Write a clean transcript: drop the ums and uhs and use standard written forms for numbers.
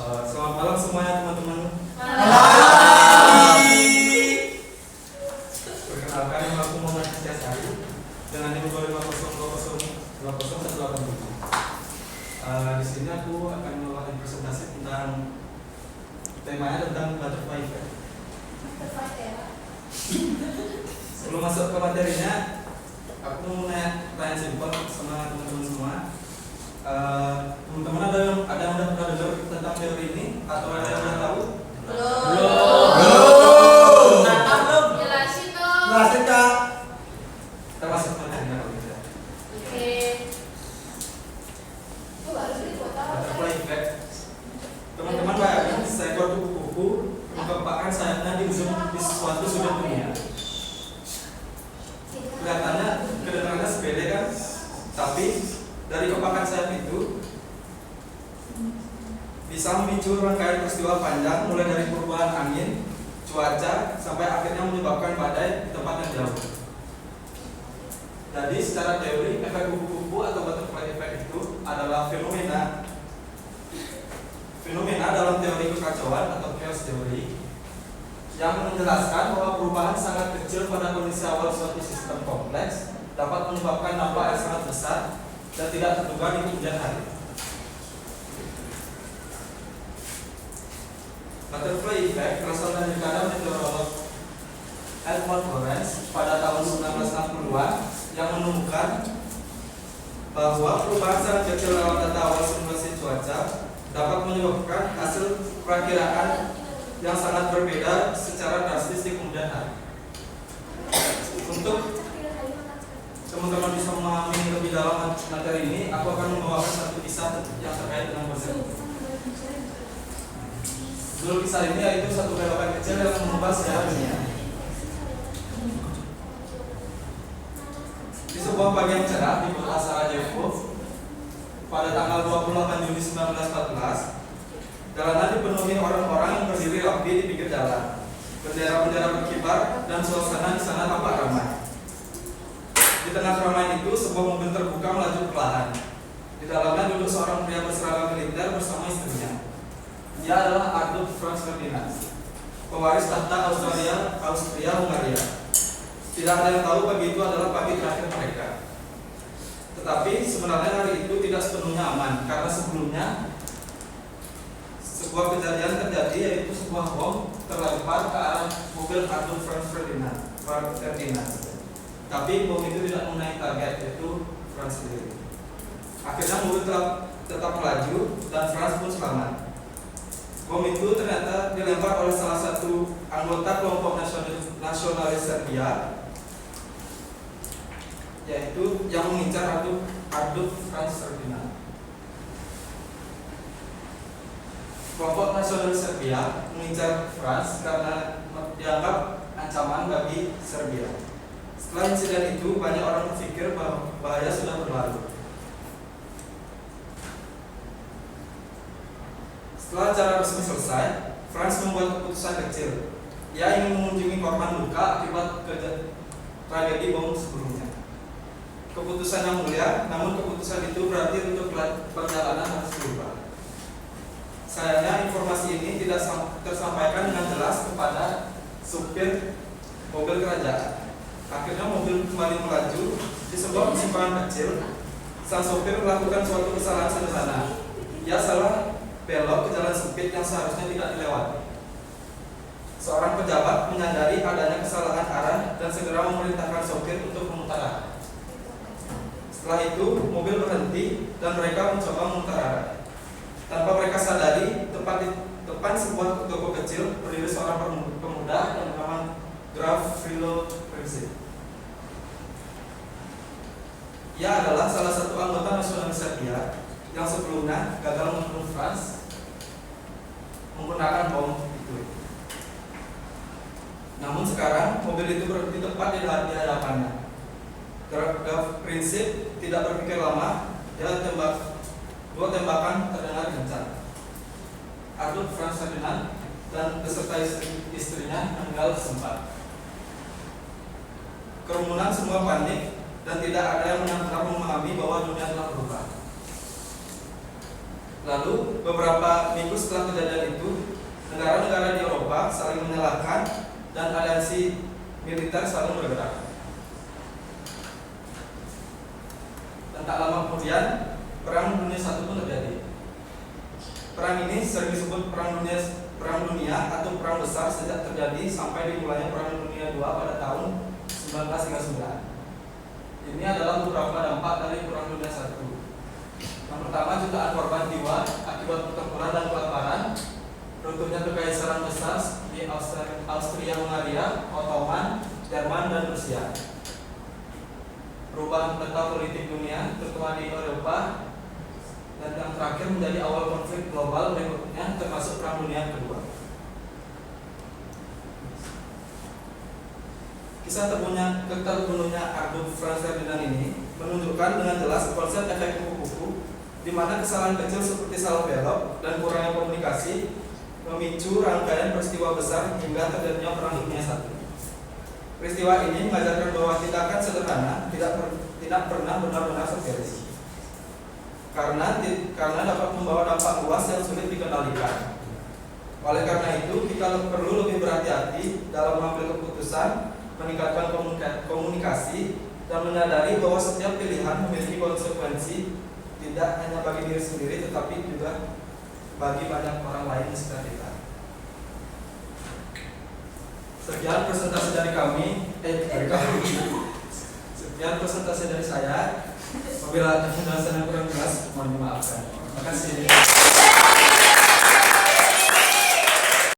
Selamat malam semuanya teman-teman. Perkenalkan, nama aku Muhammad Setiasari dengan NIM 25020202187. Di sini aku akan melakukan presentasi tentang temanya tentang butterfly effect. Sebelum masuk ke materinya, aku mau tanya simpel sama teman-teman semua. Teman-teman ada yang udah pernah dengar tentang teori ini atau ada yang udah tahu? Belum. Jelasin dong. Jelasin Kak. Kita masuk ke materinya kalau gitu. Oke. Butterfly effect. Teman-teman bayangin seekor kupu-kupu mengepakkan sayapnya di ujung di suatu sudut dunia. Kelihatannya kedengarannya sepele kan, tapi dari kepakan sayap itu bisa memicu rangkaian peristiwa panjang mulai dari perubahan angin, cuaca, sampai akhirnya menyebabkan badai di tempat yang jauh. Jadi secara teori, efek kupu-kupu atau butterfly effect itu adalah fenomena dalam teori kekacauan atau chaos theory yang menjelaskan bahwa perubahan sangat kecil pada kondisi awal suatu sistem kompleks dapat menyebabkan dampak yang sangat besar dan tidak terduga di kemudian hari. Butterfly effect berasal dari karya meteorolog Edmund Lorenz pada tahun 1960-an yang menemukan bahwa perubahan sangat kecil dalam data awal simulasi cuaca dapat menyebabkan hasil perakiraan yang sangat berbeda secara drastis di kemudian hari. Untuk teman-teman bisa memahami lebih dalam materi ini, aku akan membawakan satu kisah yang terkait dengan konsep. Judul kisah ini yaitu satu belokan kecil yang mengubah sejarah dunia. Di sebuah pagi yang cerah di kota Sarajevo pada tanggal 28 Juni 1914, jalanan dipenuhi orang-orang yang berdiri rapi di pinggir jalan. Bendera-bendera berkibar dan suasana di sana tampak ramai. Di tengah keramaian itu, sebuah mobil terbuka melaju perlahan. Di dalamnya duduk seorang pria berseragam militer bersama istrinya. Dia adalah Adolf Franz Ferdinand, pewaris tahta Austria-Hungaria. Tidak ada yang tahu pagi itu adalah pagi terakhir mereka. Tetapi sebenarnya hari itu tidak sepenuhnya aman, karena sebelumnya sebuah kejadian terjadi, yaitu sebuah bom terlempar ke arah mobil Adolf Franz Ferdinand. Tapi bom itu tidak mengenai target, yaitu Franz sendiri. Akhirnya mobil tetap melaju dan Franz pun selamat. Bom itu ternyata dilempar oleh salah satu anggota kelompok nasionalis Serbia, yaitu yang mengincar Adolf Franz Ferdinand. Kelompok nasionalis Serbia mengincar Franz karena dianggap ancaman bagi Serbia. Setelah insiden itu, banyak orang berpikir bahwa bahaya sudah berlalu. Setelah acara resmi selesai, Franz membuat keputusan kecil. Ia ingin mengunjungi korban luka akibat tragedi bom sebelumnya. Keputusan yang mulia, namun keputusan itu berarti untuk perjalanan harus berubah. Sayangnya informasi ini tidak tersampaikan dengan jelas kepada supir mobil kerajaan. Akhirnya mobil kembali melaju di sebuah persimpangan kecil. Sang sopir melakukan suatu kesalahan sederhana. Ia salah belok ke jalan sempit yang seharusnya tidak dilewati. Seorang pejabat menyadari adanya kesalahan arah dan segera memerintahkan sopir untuk memutar arah. Setelah itu, mobil berhenti dan mereka mencoba memutar arah. Tanpa mereka sadari, tepat di depan sebuah toko kecil berdiri seorang pemuda yang bernama Graf Frilo Princip. Ia adalah salah satu anggota nasionalis Serbia yang sebelumnya gagal membunuh Franz menggunakan bom itu. Namun sekarang mobil itu berhenti tepat di hadapannya. Graf Princip tidak berpikir lama, dia dua tembakan terdengar kencang. Adolf Franz Ferdinand dan beserta istrinya meninggal sempat. Kerumunan semua panik dan tidak ada yang benar-benar memahami bahwa dunia telah berubah. Lalu beberapa minggu setelah kejadian itu, negara-negara di Eropa saling menyalahkan dan aliansi militer saling bergerak. Dan tak lama kemudian, Perang Dunia I pun terjadi. Perang ini sering disebut Perang Dunia atau Perang Besar sejak terjadi sampai dimulainya Perang Dunia II pada tahun 1939. Ini adalah beberapa dampak dari Perang Dunia I. Yang pertama, jutaan korban jiwa akibat pertempuran dan kelaparan, runtuhnya kekaisaran besar di Austria-Hungaria, Ottoman, Jerman, dan Rusia. Perubahan peta politik dunia, terutama di Eropa, dan yang terakhir menjadi awal konflik global berikutnya, termasuk Perang Dunia Kedua. Kisah terbunuhnya Adolf Franz Ferdinand ini menunjukkan dengan jelas konsep efek kupu-kupu, di mana kesalahan kecil seperti salah belok dan kurangnya komunikasi memicu rangkaian peristiwa besar hingga terjadinya Perang Dunia I. Peristiwa ini mengajarkan bahwa tindakan sederhana tidak pernah benar-benar sukses, karena dapat membawa dampak luas yang sulit dikendalikan. Oleh karena itu, kita perlu lebih berhati-hati dalam mengambil keputusan, meningkatkan komunikasi, dan menyadari bahwa setiap pilihan memiliki konsekuensi tidak hanya bagi diri sendiri, tetapi juga bagi banyak orang lain di sekitar kita. Sekian presentasi dari kami. Sekian presentasi dari saya. Apabila ada penjelasan yang kurang jelas, mohon dimaafkan. Terima kasih.